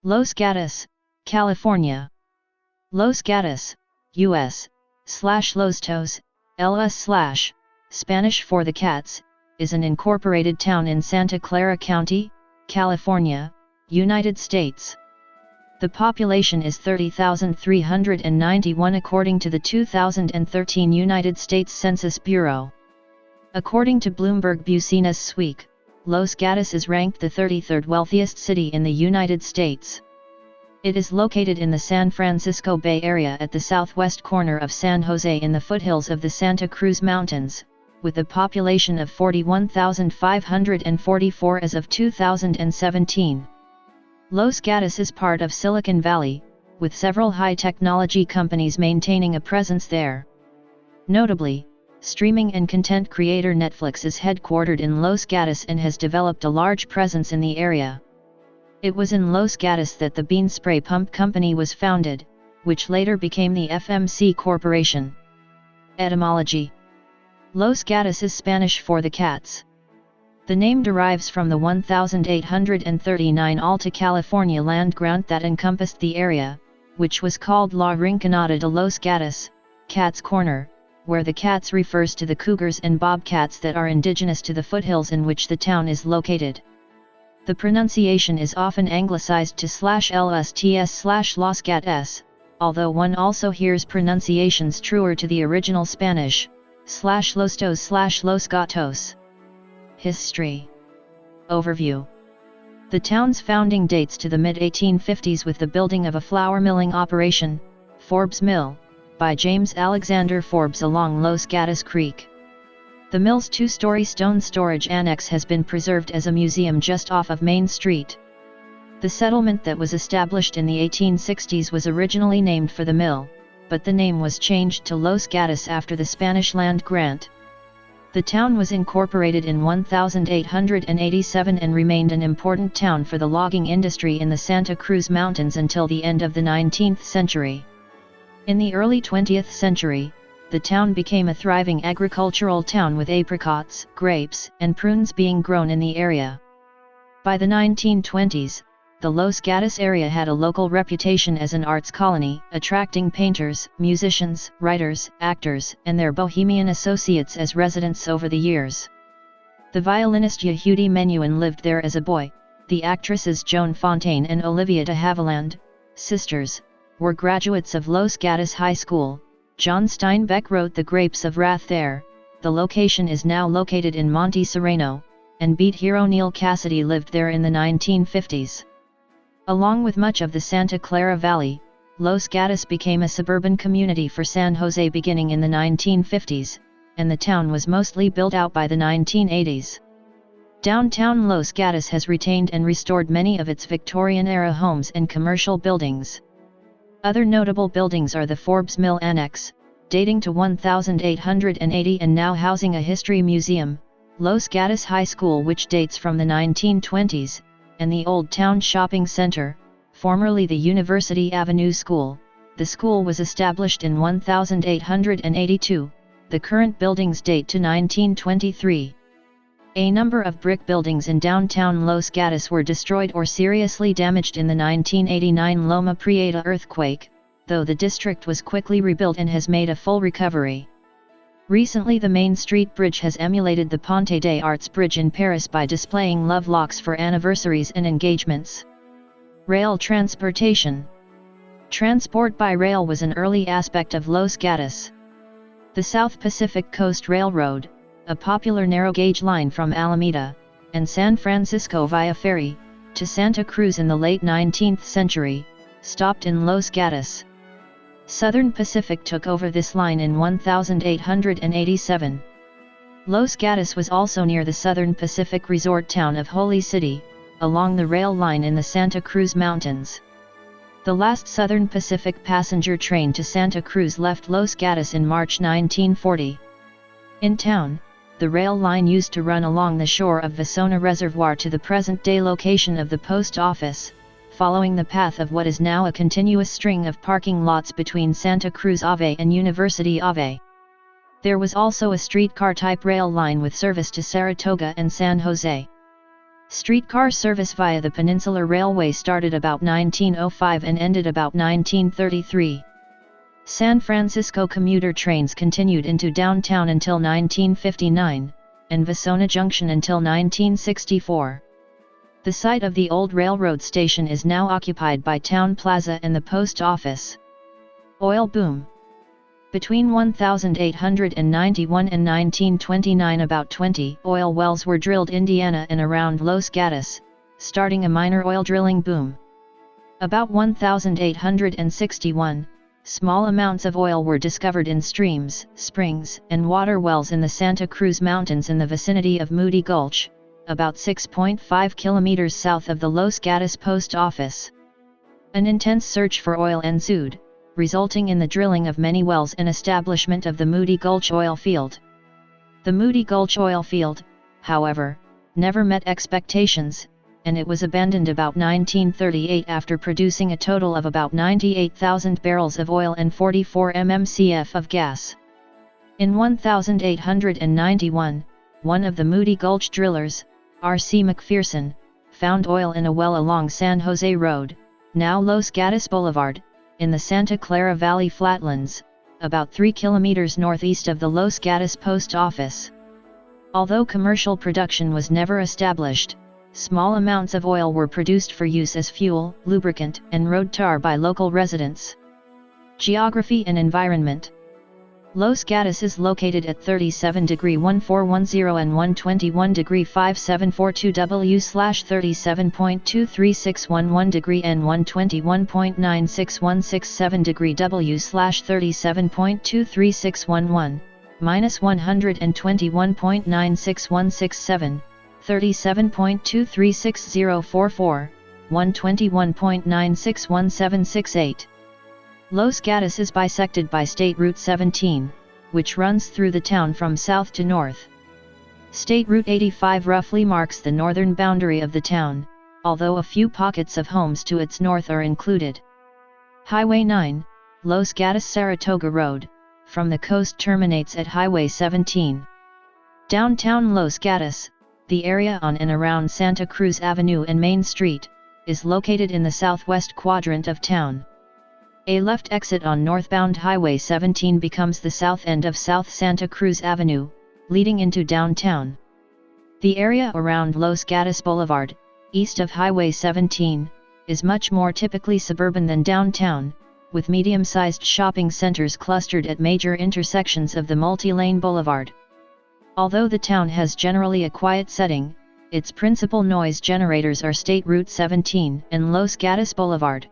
Los Gatos, California. Los Gatos, U.S., /loʊs, LS/, Spanish for the cats, is an incorporated town in Santa Clara County, California, United States. The population is 30,391 according to the 2013 United States Census Bureau. According to Bloomberg Businessweek, Los Gatos is ranked the 33rd wealthiest city in the United States. It is located in the San Francisco Bay Area at the southwest corner of San Jose in the foothills of the Santa Cruz Mountains, with a population of 41,544 as of 2017. Los Gatos is part of Silicon Valley, with several high-technology companies maintaining a presence there. Notably, streaming and content creator Netflix is headquartered in Los Gatos and has developed a large presence in the area. It was in Los Gatos that the bean spray pump company was founded, which later became the FMC Corporation. Etymology: Los Gatos is Spanish for the cats. The name derives from the 1,839 Alta California land grant that encompassed the area, which was called La Rinconada de los Gatos, Cat's Corner, where the cats refers to the cougars and bobcats that are indigenous to the foothills in which the town is located. The pronunciation is often anglicized to /lsts/Los Gatos, although one also hears pronunciations truer to the original Spanish, /Lostos/Los Gatos. History Overview: The town's founding dates to the mid-1850s with the building of a flour milling operation, Forbes Mill, by James Alexander Forbes along Los Gatos Creek. The mill's two-story stone storage annex has been preserved as a museum just off of Main Street. The settlement that was established in the 1860s was originally named for the mill, but the name was changed to Los Gatos after the Spanish land grant. The town was incorporated in 1887 and remained an important town for the logging industry in the Santa Cruz Mountains until the end of the 19th century. In the early 20th century, the town became a thriving agricultural town with apricots, grapes, and prunes being grown in the area. By the 1920s, the Los Gatos area had a local reputation as an arts colony, attracting painters, musicians, writers, actors, and their bohemian associates as residents over the years. The violinist Yehudi Menuhin lived there as a boy. The actresses Joan Fontaine and Olivia de Havilland, sisters, were graduates of Los Gatos High School. John Steinbeck wrote The Grapes of Wrath there. The location is now located in Monte Sereno, and beat hero Neil Cassidy lived there in the 1950s. Along with much of the Santa Clara Valley, Los Gatos became a suburban community for San Jose beginning in the 1950s, and the town was mostly built out by the 1980s. Downtown Los Gatos has retained and restored many of its Victorian-era homes and commercial buildings. Other notable buildings are the Forbes Mill Annex, dating to 1880 and now housing a history museum, Los Gatos High School which dates from the 1920s, and the Old Town Shopping Center, formerly the University Avenue School. The school was established in 1882, the current buildings date to 1923. A number of brick buildings in downtown Los Gatos were destroyed or seriously damaged in the 1989 Loma Prieta earthquake, though the district was quickly rebuilt and has made a full recovery. Recently the Main Street Bridge has emulated the Ponte des Arts Bridge in Paris by displaying love locks for anniversaries and engagements. Rail transportation. Transport by rail was an early aspect of Los Gatos. The South Pacific Coast Railroad, a popular narrow-gauge line from Alameda and San Francisco via ferry to Santa Cruz in the late 19th century, stopped in Los Gatos. Southern Pacific took over this line in 1887. Los Gatos was also near the Southern Pacific resort town of Holy City, along the rail line in the Santa Cruz Mountains. The last Southern Pacific passenger train to Santa Cruz left Los Gatos in March 1940. In town, the rail line used to run along the shore of Vasona Reservoir to the present-day location of the post office, following the path of what is now a continuous string of parking lots between Santa Cruz Ave and University Ave. There was also a streetcar-type rail line with service to Saratoga and San Jose. Streetcar service via the Peninsular Railway started about 1905 and ended about 1933. San Francisco commuter trains continued into downtown until 1959, and Vasona Junction until 1964. The site of the old railroad station is now occupied by Town Plaza and the post office. Oil boom. Between 1891 and 1929 about 20 oil wells were drilled in Indiana and around Los Gatos, starting a minor oil drilling boom. About 1861, small amounts of oil were discovered in streams, springs, and water wells in the Santa Cruz Mountains in the vicinity of Moody Gulch, about 6.5 kilometers south of the Los Gatos post office. An intense search for oil ensued, resulting in the drilling of many wells and establishment of the Moody Gulch oil field. The Moody Gulch oil field, however, never met expectations, and it was abandoned about 1938 after producing a total of about 98,000 barrels of oil and 44 mmcf of gas. In 1891, one of the Moody Gulch drillers, R.C. McPherson, found oil in a well along San Jose Road, now Los Gatos Boulevard, in the Santa Clara Valley flatlands, about 3 kilometers northeast of the Los Gatos post office. Although commercial production was never established, small amounts of oil were produced for use as fuel, lubricant, and road tar by local residents. Geography and environment. Los Gatos is located at 37°1410 and 121°5742 W/37.23611° and 121.96167° W/37.23611, -121.96167, 37.236044, 121.9616768. Los Gatos is bisected by State Route 17, which runs through the town from south to north. State Route 85 roughly marks the northern boundary of the town, although a few pockets of homes to its north are included. Highway 9, Los Gatos-Saratoga Road, from the coast terminates at Highway 17. Downtown Los Gatos, the area on and around Santa Cruz Avenue and Main Street, is located in the southwest quadrant of town. A left exit on northbound Highway 17 becomes the south end of South Santa Cruz Avenue, leading into downtown. The area around Los Gatos Boulevard, east of Highway 17, is much more typically suburban than downtown, with medium-sized shopping centers clustered at major intersections of the multi-lane boulevard. Although the town has generally a quiet setting, its principal noise generators are State Route 17 and Los Gatos Boulevard.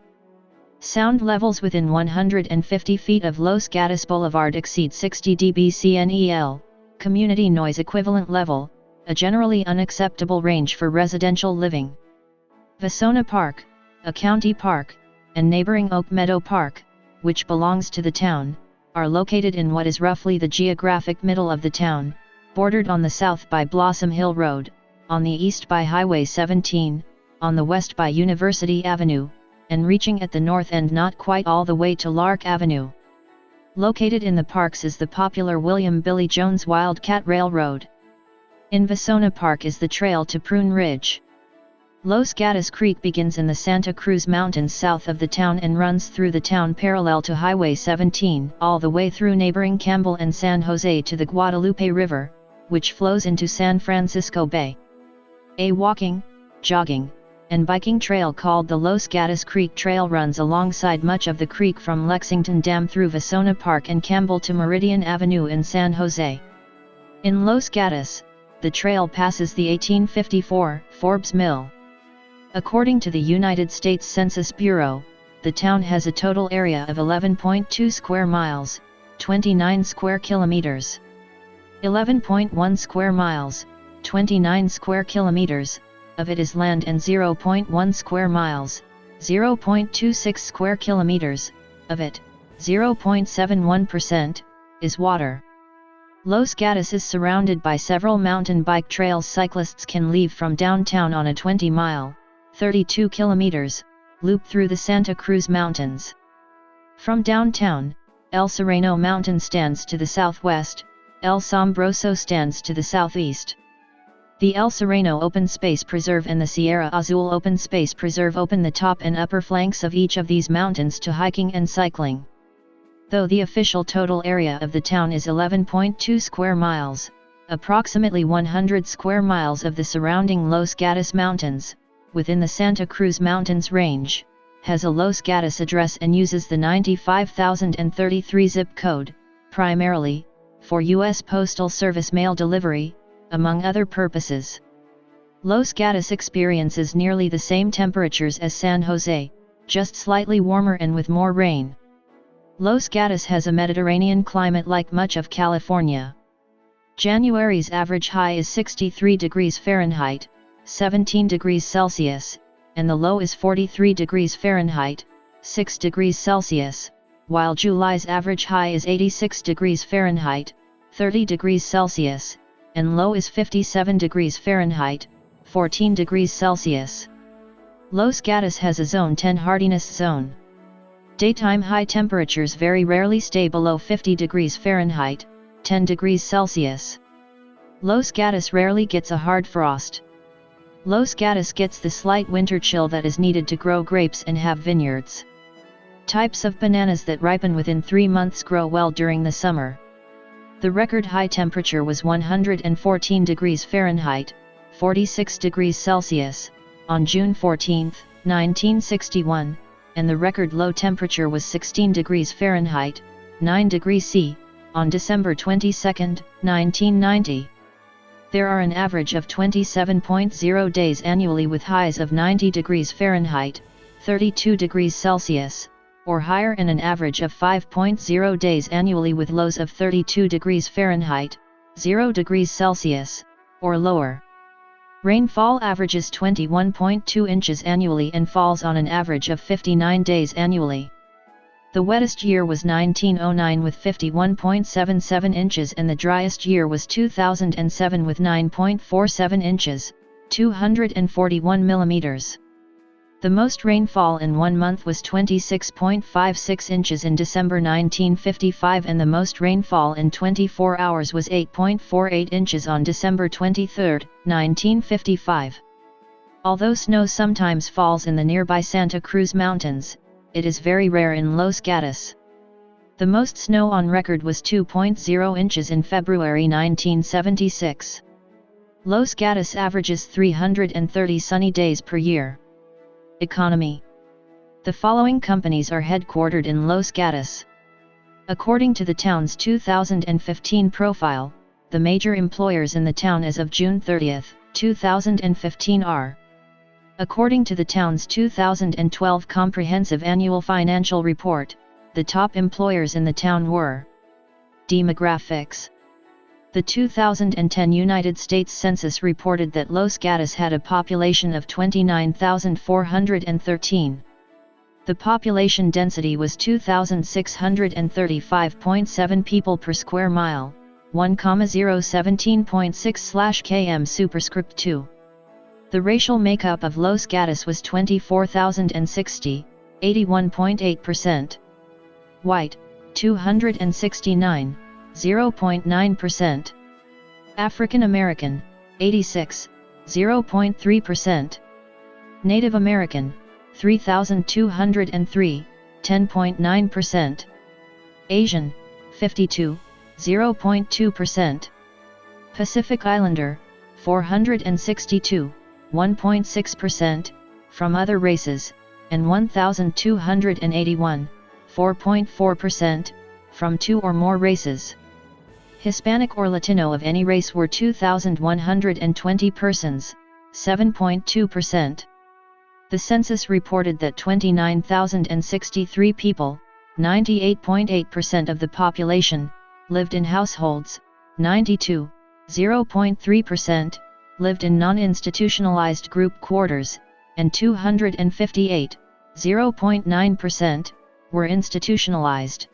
Sound levels within 150 feet of Los Gatos Boulevard exceed 60 dBcnel, community noise equivalent level, a generally unacceptable range for residential living. Vasona Park, a county park, and neighboring Oak Meadow Park, which belongs to the town, are located in what is roughly the geographic middle of the town, bordered on the south by Blossom Hill Road, on the east by Highway 17, on the west by University Avenue, and reaching at the north end not quite all the way to Lark Avenue. Located in the parks is the popular William Billy Jones Wildcat Railroad. In Vasona Park is the trail to Prune Ridge. Los Gatos Creek begins in the Santa Cruz Mountains south of the town and runs through the town parallel to Highway 17 all the way through neighboring Campbell and San Jose to the Guadalupe River, which flows into San Francisco Bay. A walking, jogging, and biking trail called the Los Gatos Creek Trail runs alongside much of the creek from Lexington Dam through Vasona Park and Campbell to Meridian Avenue in San Jose. In Los Gatos, the trail passes the 1854 Forbes Mill. According to the United States Census Bureau, the town has a total area of 11.2 square miles, 29 square kilometers. 11.1 square miles, 29 square kilometers, of it is land and 0.1 square miles, 0.26 square kilometers, of it, 0.71%, is water. Los Gatos is surrounded by several mountain bike trails cyclists can leave from downtown on a 20-mile, 32 kilometers, loop through the Santa Cruz Mountains. From downtown, El Sereno Mountain stands to the southwest, El Sombroso stands to the southeast. The El Sereno Open Space Preserve and the Sierra Azul Open Space Preserve open the top and upper flanks of each of these mountains to hiking and cycling. Though the official total area of the town is 11.2 square miles, approximately 100 square miles of the surrounding Los Gatos Mountains, within the Santa Cruz Mountains range, has a Los Gatos address and uses the 95033 zip code, primarily for U.S. Postal Service mail delivery, among other purposes. Los Gatos experiences nearly the same temperatures as San Jose, just slightly warmer and with more rain. Los Gatos has a Mediterranean climate like much of California. January's average high is 63 degrees Fahrenheit, 17 degrees Celsius, and the low is 43 degrees Fahrenheit, 6 degrees Celsius, while July's average high is 86 degrees Fahrenheit, 30 degrees Celsius, and low is 57 degrees Fahrenheit, 14 degrees Celsius. Los Gatos has a Zone 10 hardiness zone. Daytime high temperatures very rarely stay below 50 degrees Fahrenheit, 10 degrees Celsius. Los Gatos rarely gets a hard frost. Los Gatos gets the slight winter chill that is needed to grow grapes and have vineyards. Types of bananas that ripen within 3 months grow well during the summer. The record high temperature was 114 degrees Fahrenheit, 46 degrees Celsius, on June 14, 1961, and the record low temperature was 16 degrees Fahrenheit, 9 degrees C, on December 22, 1990. There are an average of 27.0 days annually with highs of 90 degrees Fahrenheit, 32 degrees Celsius, or higher, and an average of 5.0 days annually with lows of 32 degrees Fahrenheit, 0 degrees Celsius, or lower. Rainfall averages 21.2 inches annually and falls on an average of 59 days annually. The wettest year was 1909 with 51.77 inches, and the driest year was 2007 with 9.47 inches, 241 millimeters. The most rainfall in 1 month was 26.56 inches in December 1955, and the most rainfall in 24 hours was 8.48 inches on December 23, 1955. Although snow sometimes falls in the nearby Santa Cruz Mountains, it is very rare in Los Gatos. The most snow on record was 2.0 inches in February 1976. Los Gatos averages 330 sunny days per year. Economy. The following companies are headquartered in Los Gatos. According to the town's 2015 profile, the major employers in the town as of June 30, 2015 are: according to the town's 2012 Comprehensive Annual Financial Report, the top employers in the town were: demographics. The 2010 United States Census reported that Los Gatos had a population of 29,413. The population density was 2,635.7 people per square mile, 1,017.6/km superscript 2. The racial makeup of Los Gatos was 24,060, 81.8%. White, 269, 0.9%. African American, 86, 0.3%. Native American, 3,203, 10.9%. Asian, 52, 0.2%. Pacific Islander, 462, 1.6%, from other races, and 1,281, 4.4%, from 2 or more races. Hispanic or Latino of any race were 2,120 persons, 7.2%. The census reported that 29,063 people, 98.8% of the population, lived in households, 92, 0.3%, lived in non-institutionalized group quarters, and 258, 0.9%, were institutionalized.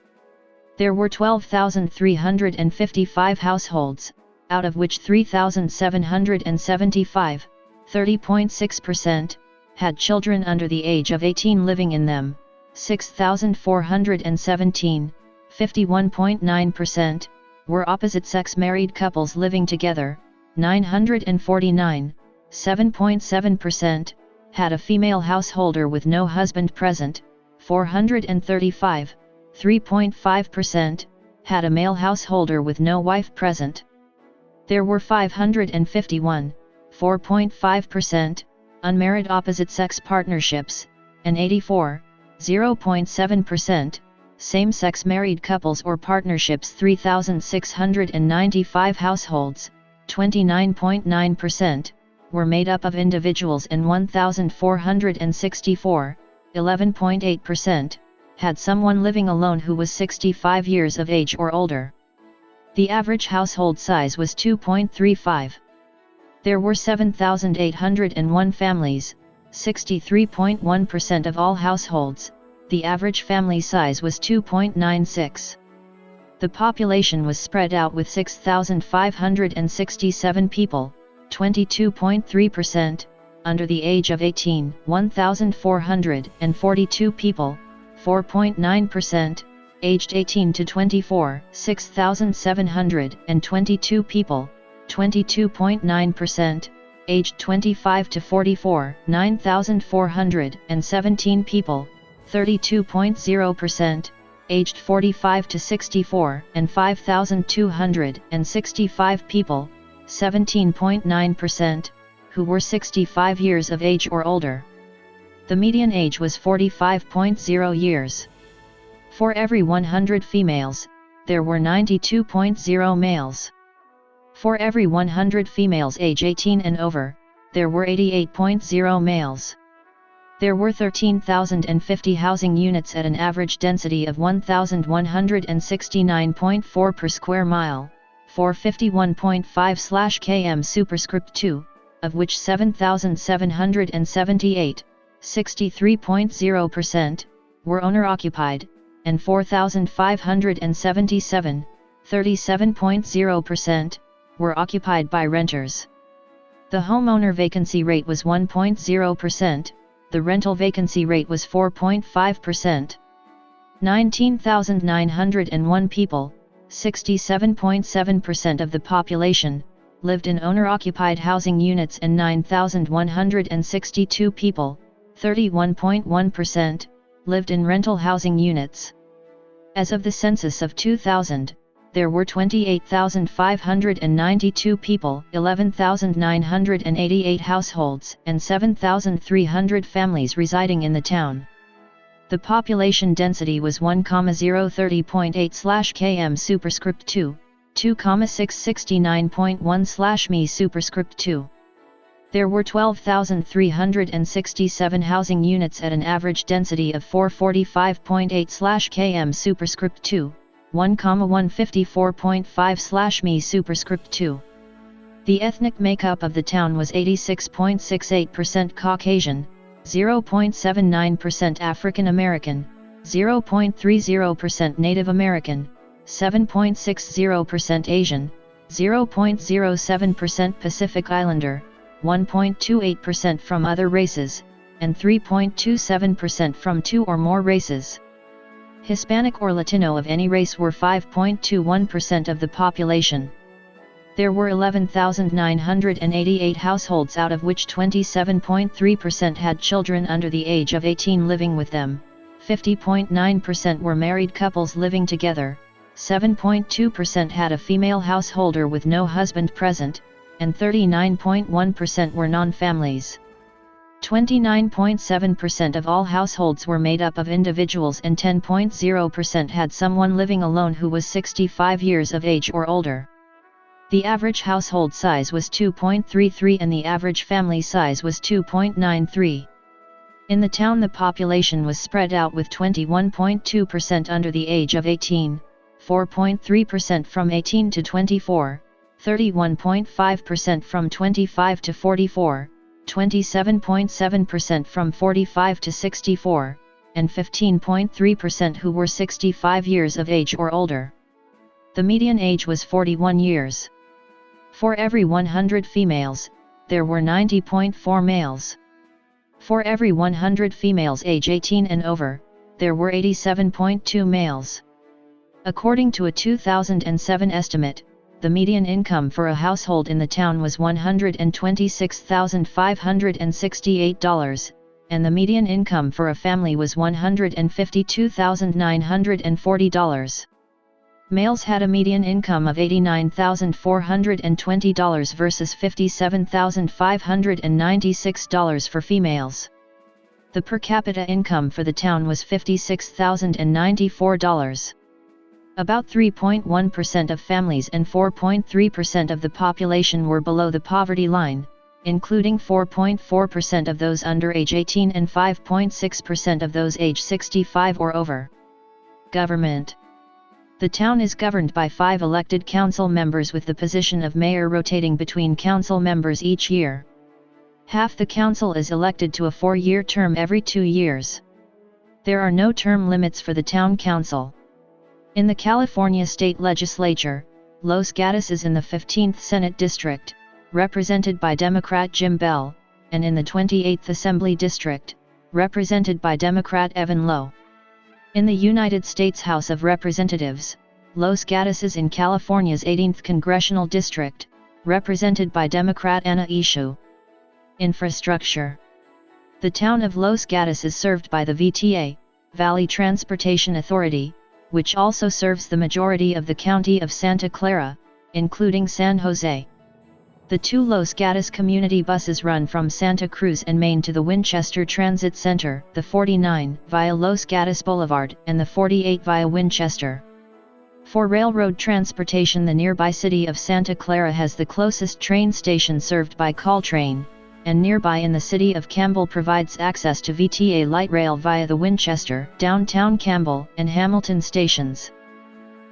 There were 12,355 households, out of which 3,775, 30.6%, had children under the age of 18 living in them, 6,417, 51.9%, were opposite-sex married couples living together, 949, 7.7%, had a female householder with no husband present. 435, 3.5%, had a male householder with no wife present. There were 551, 4.5%, unmarried opposite-sex partnerships, and 84, 0.7%, same-sex married couples or partnerships. 3,695 households, 29.9%, were made up of individuals, and 1,464, 11.8%, had someone living alone who was 65 years of age or older. The average household size was 2.35. There were 7,801 families, 63.1% of all households. The average family size was 2.96. The population was spread out with 6,567 people, 22.3%, under the age of 18, 1,442 people, 4.9%, aged 18 to 24, 6,722 people, 22.9%, aged 25 to 44, 9,417 people, 32.0%, aged 45 to 64, and 5,265 people, 17.9%, who were 65 years of age or older. The median age was 45.0 years. For every 100 females, there were 92.0 males. For every 100 females age 18 and over, there were 88.0 males. There were 13,050 housing units at an average density of 1,169.4 per square mile, 451.5/km superscript 2, of which 7,778, 63.0%, were owner-occupied, and 4,577, 37.0%, were occupied by renters. The homeowner vacancy rate was 1.0%, the rental vacancy rate was 4.5%. 19,901 people, 67.7% of the population, lived in owner-occupied housing units, and 9,162 people, 31.1%, lived in rental housing units. As of the census of 2000, there were 28,592 people, 11,988 households, and 7,300 families residing in the town. The population density was 1,030.8/km superscript 2, 2,669.1/mi superscript 2. There were 12,367 housing units at an average density of 445.8/km superscript 2, 1,154.5/mi superscript 2. The ethnic makeup of the town was 86.68% Caucasian, 0.79% African American, 0.30% Native American, 7.60% Asian, 0.07% Pacific Islander, 1.28% from other races, and 3.27% from two or more races. Hispanic or Latino of any race were 5.21% of the population. There were 11,988 households, out of which 27.3% had children under the age of 18 living with them, 50.9% were married couples living together, 7.2% had a female householder with no husband present, and 39.1% were non-families. 29.7% of all households were made up of individuals, and 10.0% had someone living alone who was 65 years of age or older. The average household size was 2.33 and the average family size was 2.93. In the town, the population was spread out with 21.2% under the age of 18, 4.3% from 18 to 24, 31.5% from 25 to 44, 27.7% from 45 to 64, and 15.3% who were 65 years of age or older. The median age was 41 years. For every 100 females, there were 90.4 males. For every 100 females age 18 and over, there were 87.2 males. According to a 2007 estimate, the median income for a household in the town was $126,568, and the median income for a family was $152,940. Males had a median income of $89,420 versus $57,596 for females. The per capita income for the town was $56,094. About 3.1% of families and 4.3% of the population were below the poverty line, including 4.4% of those under age 18 and 5.6% of those age 65 or over. Government. The town is governed by 5 elected council members, with the position of mayor rotating between council members each year. Half the council is elected to a 4-year term every 2 years. There are no term limits for the town council. In the California State Legislature, Los Gatos is in the 15th Senate District, represented by Democrat Jim Bell, and in the 28th Assembly District, represented by Democrat Evan Lowe. In the United States House of Representatives, Los Gatos is in California's 18th Congressional District, represented by Democrat Anna Eshoo. Infrastructure. The town of Los Gatos is served by the VTA, Valley Transportation Authority, which also serves the majority of the county of Santa Clara, including San Jose. The 2 Los Gatos community buses run from Santa Cruz and Main to the Winchester Transit Center, the 49 via Los Gatos Boulevard and the 48 via Winchester. For railroad transportation, the nearby city of Santa Clara has the closest train station served by Caltrain, and nearby in the city of Campbell provides access to VTA light rail via the Winchester, downtown Campbell, and Hamilton stations.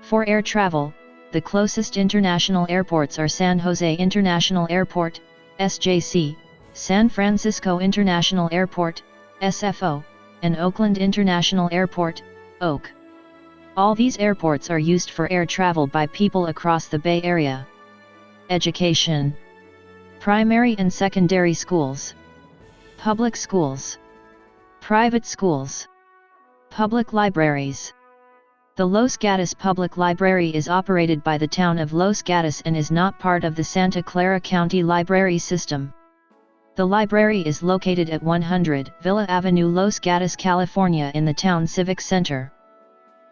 For air travel, the closest international airports are San Jose International Airport, SJC, San Francisco International Airport, SFO, and Oakland International Airport, OAK. All these airports are used for air travel by people across the Bay Area. Education. Primary and secondary schools. Public schools. Private schools. Public libraries. The Los Gatos Public Library is operated by the town of Los Gatos and is not part of the Santa Clara County Library System. The library is located at 100 Villa Avenue, Los Gatos, California, in the town civic center.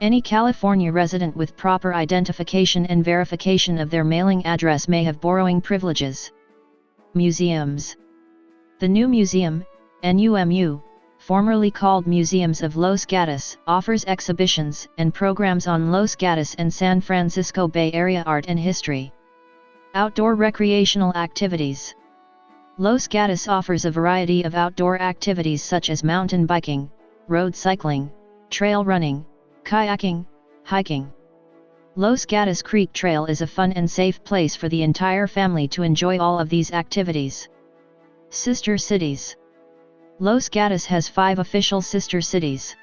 Any California resident with proper identification and verification of their mailing address may have borrowing privileges. Museums. The new museum, NUMU, formerly called Museums of Los Gatos, offers exhibitions and programs on Los Gatos and San Francisco Bay Area art and history. Outdoor recreational activities. Los Gatos offers a variety of outdoor activities such as mountain biking, road cycling, trail running, kayaking, hiking. Los Gatos Creek Trail is a fun and safe place for the entire family to enjoy all of these activities. Sister cities. Los Gatos has 5 official sister cities.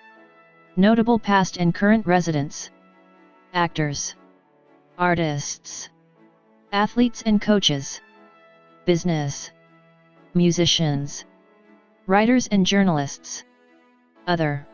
Notable past and current residents. Actors. Artists. Athletes and coaches. Business. Musicians. Writers and journalists. Other.